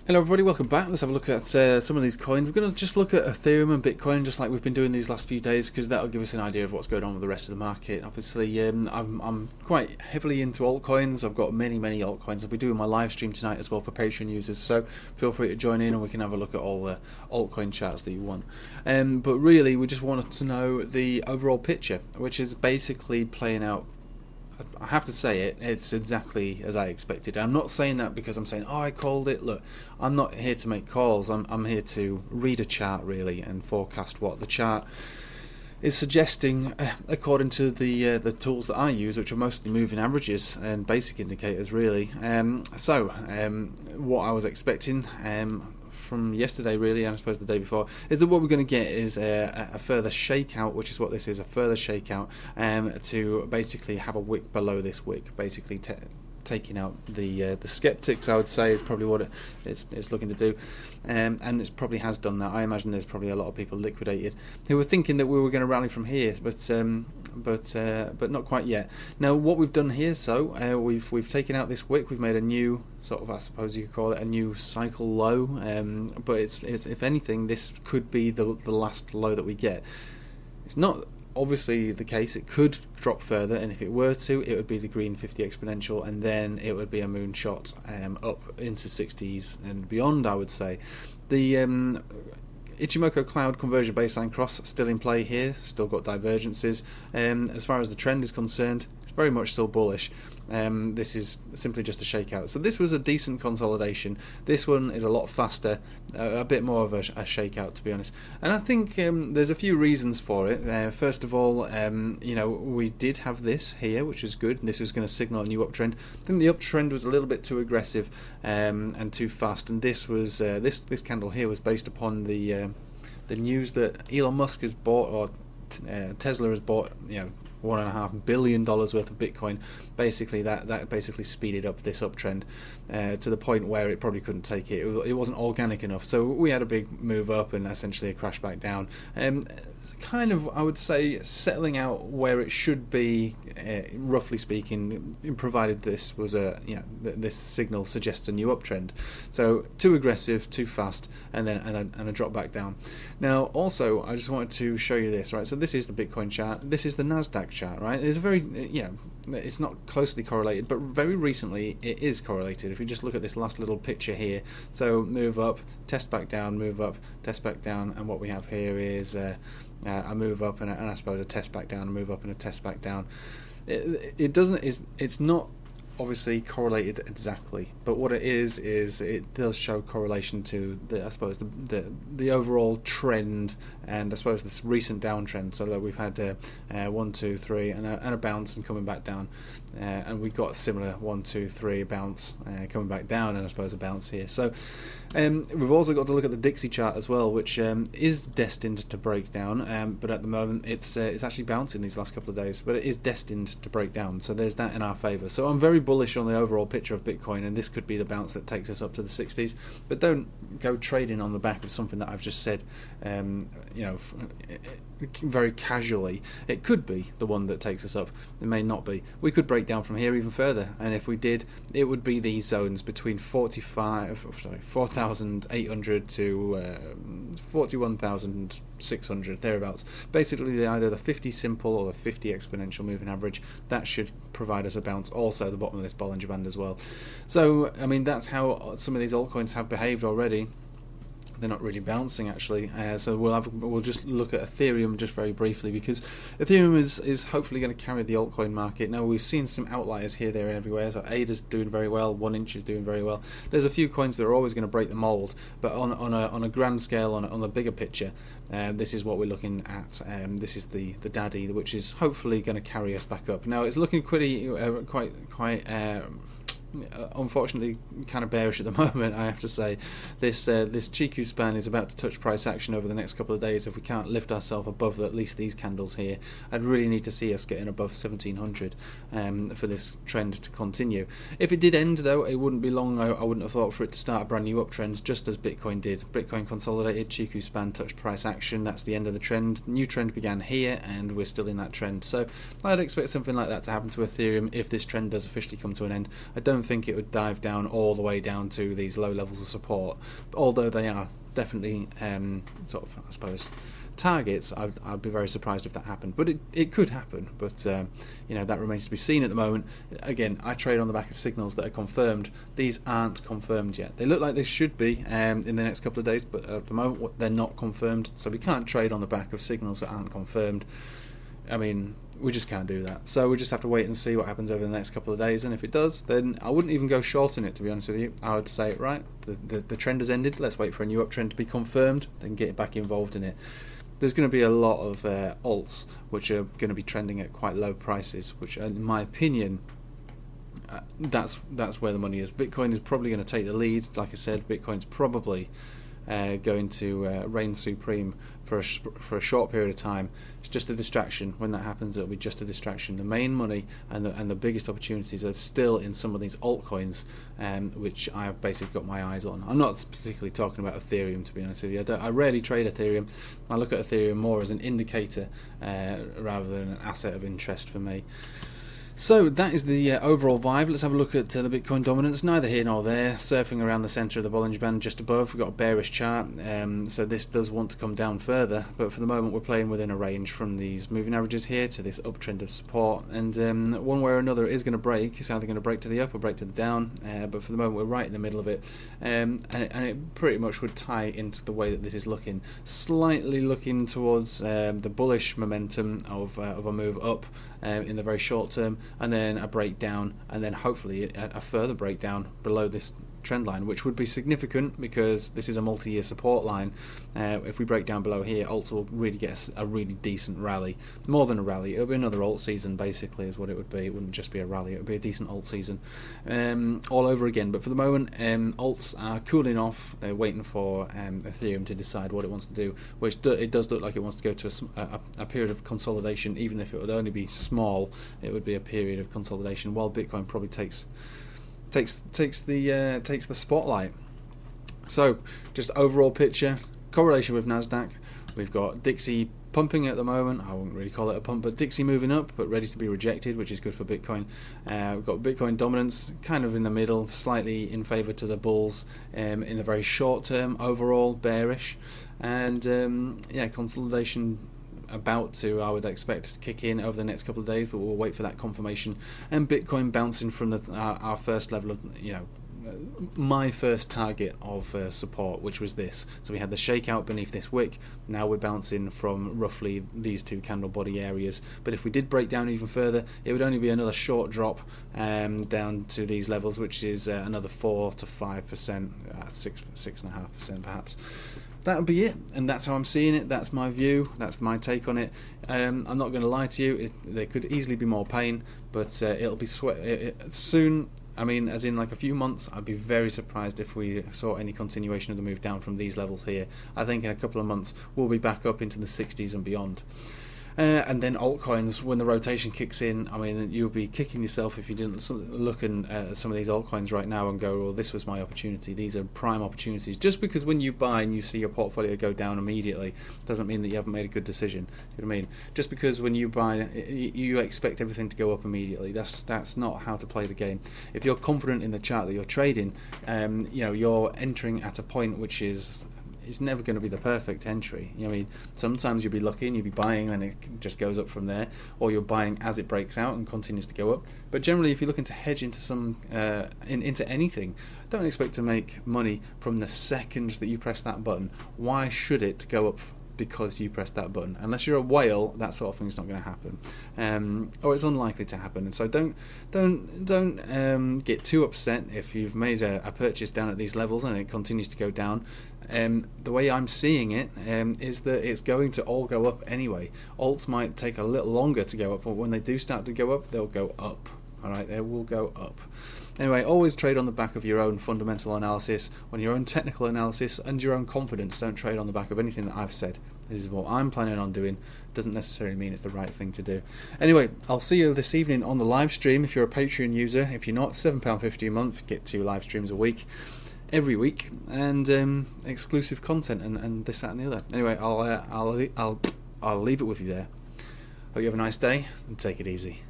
Hello everybody, welcome back. Let's have a look at some of these coins. We're going to just look at Ethereum and Bitcoin just like we've been doing these last few days, because that'll give us an idea of what's going on with the rest of the market. Obviously, I'm quite heavily into altcoins. I've got many altcoins. I'll be doing my live stream tonight as well for Patreon users, so feel free to join in and we can have a look at all the altcoin charts that you want. But really, we just wanted to know the overall picture, which is basically playing out. I have to say it's exactly as I expected. I'm not saying that because I'm saying, oh, I called it. Look, I'm not here to make calls. I'm here to read a chart, really, and forecast what the chart is suggesting according to the tools that I use, which are mostly moving averages and basic indicators, really. What I was expecting from yesterday, really, and I suppose the day before, is that what we're going to get is a further shakeout, which is what this is, a further shakeout, to basically have a wick below this wick, basically taking out the skeptics, I would say, is probably what it's looking to do, and it probably has done that. I imagine there's probably a lot of people liquidated who were thinking that we were going to rally from here, but not quite yet. Now, what we've done here, we've taken out this wick, we've made a new sort of, I suppose you could call it a new cycle low, but it's if anything, this could be the last low that we get. It's not obviously the case. It could drop further, and if it were to, it would be the green 50 exponential, and then it would be a moonshot up into 60s and beyond, I would say. The Ichimoku Cloud conversion baseline cross still in play here, still got divergences. As far as the trend is concerned, it's very much still bullish. This is simply just a shakeout. So this was a decent consolidation. This one is a lot faster, a bit more of a shakeout, to be honest. And I think there's a few reasons for it. First of all, we did have this here, which was good. This was going to signal a new uptrend. I think the uptrend was a little bit too aggressive and too fast. And this was this candle here was based upon the news that Elon Musk has bought, or Tesla has bought, $1.5 billion worth of Bitcoin. Basically, that basically speeded up this uptrend to the point where it probably couldn't take it. It wasn't organic enough. So we had a big move up and essentially a crash back down. Kind of, I would say, settling out where it should be, roughly speaking, provided this was this signal suggests a new uptrend. So too aggressive, too fast, and then a drop back down. Now, also, I just wanted to show you this, right? So this is the Bitcoin chart. This is the Nasdaq chart, right? It's a very, it's not closely correlated, but very recently it is correlated. If you just look at this last little picture here, so move up, test back down, move up, test back down, and what we have here is a move up and I suppose a test back down, a move up and a test back down. It's not obviously correlated exactly, but what it is it does show correlation to the overall trend, and I suppose this recent downtrend. So that we've had 1, 2, 3 and a bounce and coming back down, and we got a similar 1, 2, 3 bounce coming back down, and I suppose a bounce here. So we've also got to look at the Dixie chart as well, which is destined to break down, but at the moment it's actually bouncing these last couple of days, but it is destined to break down. So there's that in our favour. So I'm very bullish on the overall picture of Bitcoin, and this could be the bounce that takes us up to the 60s. But don't go trading on the back of something that I've just said, very casually. It could be the one that takes us up. It may not be. We could break down from here even further, and if we did, it would be these zones between 4,800 to 41,600, thereabouts. Basically, either the 50 simple or the 50 exponential moving average. That should provide us a bounce. Also, the bottom of this Bollinger Band as well. So, I mean, that's how some of these altcoins have behaved already. They're not really bouncing, actually. So we'll just look at Ethereum just very briefly, because Ethereum is hopefully going to carry the altcoin market. Now, we've seen some outliers here, there, and everywhere. So ADA's doing very well. 1inch is doing very well. There's a few coins that are always going to break the mold, but on a grand scale, on the bigger picture, this is what we're looking at. This is the daddy, which is hopefully going to carry us back up. Now, it's looking pretty quite. Unfortunately, kind of bearish at the moment, I have to say. This Chiku span is about to touch price action over the next couple of days. If we can't lift ourselves above at least these candles here, I'd really need to see us getting above 1700 for this trend to continue. If it did end, though, it wouldn't be long. I wouldn't have thought for it to start a brand new uptrend, just as Bitcoin did. Bitcoin consolidated, Chiku span touched price action. That's the end of the trend. New trend began here, and we're still in that trend. So I'd expect something like that to happen to Ethereum if this trend does officially come to an end. I don't think it would dive down all the way down to these low levels of support, although they are definitely sort of, I suppose, targets. I'd be very surprised if that happened, but it could happen. But that remains to be seen at the moment. Again, I trade on the back of signals that are confirmed. These aren't confirmed yet. They look like they should be in the next couple of days, but at the moment they're not confirmed. So we can't trade on the back of signals that aren't confirmed. I mean, we just can't do that. So we just have to wait and see what happens over the next couple of days. And if it does, then I wouldn't even go short in it, to be honest with you. I would say, right, the trend has ended. Let's wait for a new uptrend to be confirmed, then get back involved in it. There's going to be a lot of alts which are going to be trending at quite low prices, which, in my opinion, that's where the money is. Bitcoin is probably going to take the lead. Like I said, Bitcoin's probably going to reign supreme for a short period of time. It's just a distraction. When that happens, it'll be just a distraction. The main money and the biggest opportunities are still in some of these altcoins, which I've basically got my eyes on. I'm not particularly talking about Ethereum, to be honest with you. I rarely trade Ethereum. I look at Ethereum more as an indicator rather than an asset of interest for me. So that is the overall vibe. Let's have a look at the Bitcoin dominance. Neither here nor there. Surfing around the centre of the Bollinger Band just above. We've got a bearish chart, so this does want to come down further. But for the moment, we're playing within a range from these moving averages here to this uptrend of support. And one way or another, it is going to break. It's either going to break to the up or break to the down. But for the moment, we're right in the middle of it. And it pretty much would tie into the way that this is looking. Slightly looking towards the bullish momentum of a move up in the very short term, and then a breakdown, and then hopefully a further breakdown below this trend line, which would be significant because this is a multi-year support line. If we break down below here, alts will really get a really decent rally. More than a rally, it'll be another alt season basically is what it would be. It wouldn't just be a rally, it would be a decent alt season all over again. But for the moment, alts are cooling off. They're waiting for Ethereum to decide what it wants to do, which it does look like it wants to go to a period of consolidation. Even if it would only be small, it would be a period of consolidation, while Bitcoin probably takes the spotlight. So just overall picture, correlation with Nasdaq. We've got Dixie pumping at the moment. I wouldn't really call it a pump, but Dixie moving up but ready to be rejected, which is good for Bitcoin. We've got Bitcoin dominance kind of in the middle, slightly in favor to the bulls in the very short term. Overall bearish, and consolidation about to, I would expect, to kick in over the next couple of days, but we'll wait for that confirmation. And Bitcoin bouncing from our first level of, my first target of support, which was this. So we had the shakeout beneath this wick. Now we're bouncing from roughly these two candle body areas. But if we did break down even further, it would only be another short drop down to these levels, which is another 4 to 5%, 6.5% perhaps. That would be it, and that's how I'm seeing it. That's my view. That's my take on it. I'm not going to lie to you. There could easily be more pain, but it'll be soon. I mean, as in like a few months, I'd be very surprised if we saw any continuation of the move down from these levels here. I think in a couple of months, we'll be back up into the 60s and beyond. And then altcoins, when the rotation kicks in, I mean, you'll be kicking yourself if you didn't look at some of these altcoins right now and go, well, this was my opportunity. These are prime opportunities. Just because when you buy and you see your portfolio go down immediately doesn't mean that you haven't made a good decision. You know what I mean? Just because when you buy, you expect everything to go up immediately. That's not how to play the game. If you're confident in the chart that you're trading, you're entering at a point which is... it's never going to be the perfect entry. I mean, sometimes you'll be lucky and you'll be buying and it just goes up from there, or you're buying as it breaks out and continues to go up. But generally, if you're looking to hedge into into anything, don't expect to make money from the second that you press that button. Why should it go up because you pressed that button? Unless you're a whale, that sort of thing's not going to happen, or it's unlikely to happen. And so don't get too upset if you've made a purchase down at these levels and it continues to go down. The way I'm seeing it is that it's going to all go up anyway. Alts might take a little longer to go up, but when they do start to go up, they'll go up. All right, they will go up. Anyway, always trade on the back of your own fundamental analysis, on your own technical analysis, and your own confidence. Don't trade on the back of anything that I've said. This is what I'm planning on doing. Doesn't necessarily mean it's the right thing to do. Anyway, I'll see you this evening on the live stream. If you're a Patreon user, if you're not, £7.50 a month, get 2 live streams a week, every week, and exclusive content and this, that, and the other. Anyway, I'll leave it with you there. Hope you have a nice day and take it easy.